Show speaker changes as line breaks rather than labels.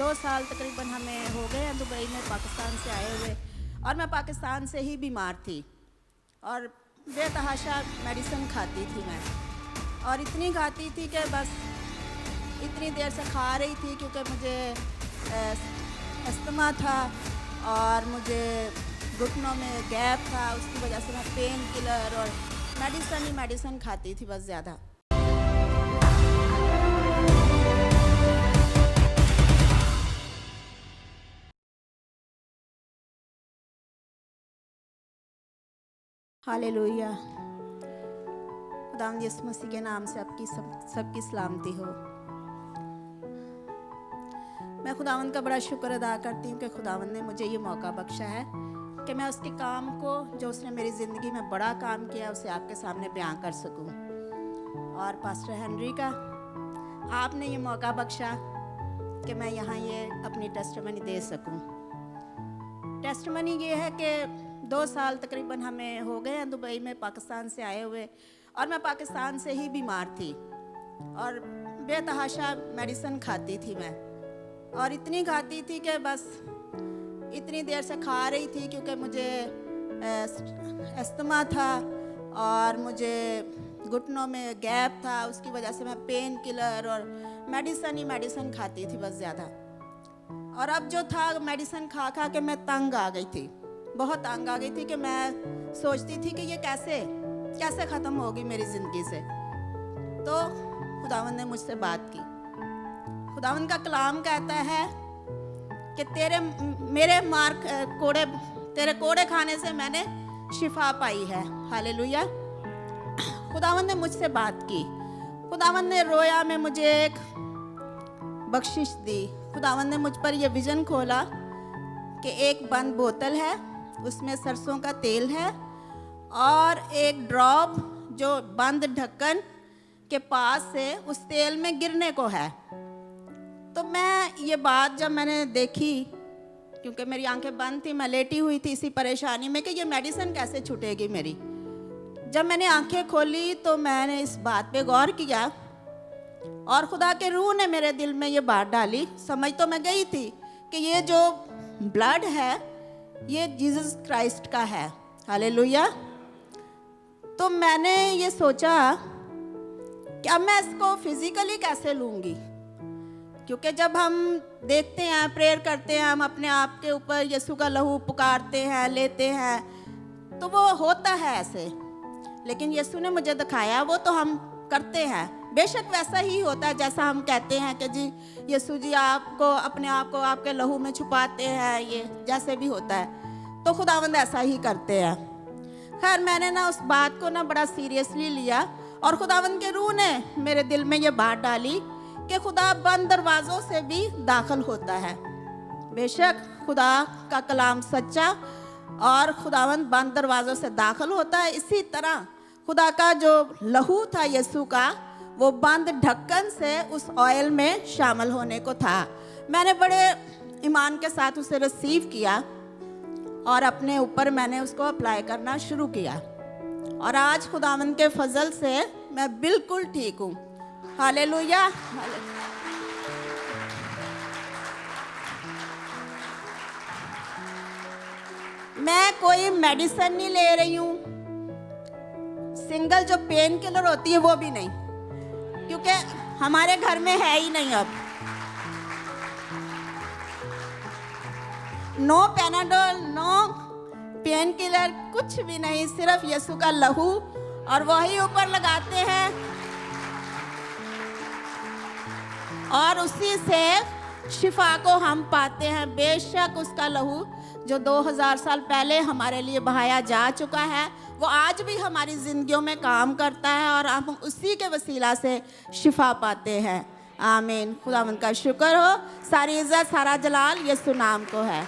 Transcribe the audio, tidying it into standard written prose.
2 साल तकरीबन हमें हो गए हैं दुबई में पाकिस्तान से आए हुए, और मैं पाकिस्तान से ही बीमार थी और बेतहाशा मेडिसिन खाती थी मैं, और इतनी खाती थी कि बस इतनी देर से खा रही थी क्योंकि मुझे अस्थमा था और मुझे घुटनों में गैप था। उसकी वजह से मैं पेन किलर और मेडिसिन खाती थी बस ज़्यादा। हालेलुया। खुदावंद यीशु मसीह के नाम से आपकी सबकी सलामती हो। मैं खुदावंद का बड़ा शुक्र अदा करती हूँ कि खुदावंद ने मुझे ये मौका बख्शा है कि मैं उसके काम को, जो उसने मेरी ज़िंदगी में बड़ा काम किया, उसे आपके सामने बयां कर सकूँ। और पास्टर हेनरी का आपने ये मौका बख्शा कि मैं यहाँ ये अपनी टेस्टिमनी दे सकूँ। टेस्टिमनी ये है कि 2 साल तकरीबन हमें हो गए हैं दुबई में पाकिस्तान से आए हुए, और मैं पाकिस्तान से ही बीमार थी और बेतहाशा मेडिसिन खाती थी मैं, और इतनी खाती थी कि बस इतनी देर से खा रही थी क्योंकि मुझे अस्थमा था और मुझे घुटनों में गैप था। उसकी वजह से मैं पेन किलर और मेडिसिन खाती थी बस ज़्यादा। और अब जो था मेडिसिन खा खा के मैं तंग आ गई थी, बहुत तंग आ गई थी कि मैं सोचती थी कि ये कैसे ख़त्म होगी मेरी ज़िंदगी से। तो खुदावंद ने मुझसे बात की। खुदावंद का कलाम कहता है कि तेरे कोड़े खाने से मैंने शिफा पाई है। हालेलुया। खुदावंद ने मुझसे बात की। खुदावंद ने रोया में मुझे एक बख्शिश दी। खुदावंद ने मुझ पर यह विज़न खोला कि एक बंद बोतल है, उसमें सरसों का तेल है और एक ड्रॉप जो बंद ढक्कन के पास से उस तेल में गिरने को है। तो मैं ये बात जब मैंने देखी, क्योंकि मेरी आंखें बंद थी, मैं लेटी हुई थी इसी परेशानी में कि ये मेडिसिन कैसे छूटेगी मेरी। जब मैंने आंखें खोली तो मैंने इस बात पे गौर किया और खुदा के रूह ने मेरे दिल में ये बात डाली। समझ तो मैं गई थी कि ये जो ब्लड है ये जीसस क्राइस्ट का है। हालेलुया। तो मैंने ये सोचा कि अब मैं इसको फिजिकली कैसे लूँगी, क्योंकि जब हम देखते हैं, प्रेयर करते हैं, हम अपने आप के ऊपर यीशु का लहू पुकारते हैं, लेते हैं, तो वो होता है ऐसे। लेकिन यीशु ने मुझे दिखाया, वो तो हम करते हैं, बेशक वैसा ही होता है जैसा हम कहते हैं कि जी यीशु जी आपको अपने आप को आपके लहू में छुपाते हैं, ये जैसे भी होता है, तो खुदावंद ऐसा ही करते हैं। खैर मैंने ना उस बात को ना बड़ा सीरियसली लिया और खुदावंद के रूह ने मेरे दिल में ये बात डाली कि खुदा बंद दरवाज़ों से भी दाखिल होता है। बेशक खुदा का कलाम सच्चा और खुदावंद बंद दरवाज़ों से दाखिल होता है। इसी तरह खुदा का जो लहू था यीशु का, वो बंद ढक्कन से उस ऑयल में शामिल होने को था। मैंने बड़े ईमान के साथ उसे रिसीव किया और अपने ऊपर मैंने उसको अप्लाई करना शुरू किया, और आज खुदावंद के फजल से मैं बिल्कुल ठीक हूँ। हालेलुया। मैं कोई मेडिसिन नहीं ले रही हूँ, सिंगल जो पेन किलर होती है वो भी नहीं, क्योंकि हमारे घर में है ही नहीं अब। No Panadol, no painkiller, कुछ भी नहीं, सिर्फ यीशु का लहू, और वही ऊपर लगाते हैं और उसी से शिफा को हम पाते हैं। बेशक उसका लहू जो 2000 साल पहले हमारे लिए बहाया जा चुका है, वो आज भी हमारी ज़िंदगियों में काम करता है और हम उसी के वसीला से शिफा पाते हैं। आमीन। खुदावंद का शुक्र हो। सारी इज़्ज़त, सारा जलाल यीशु नाम को है।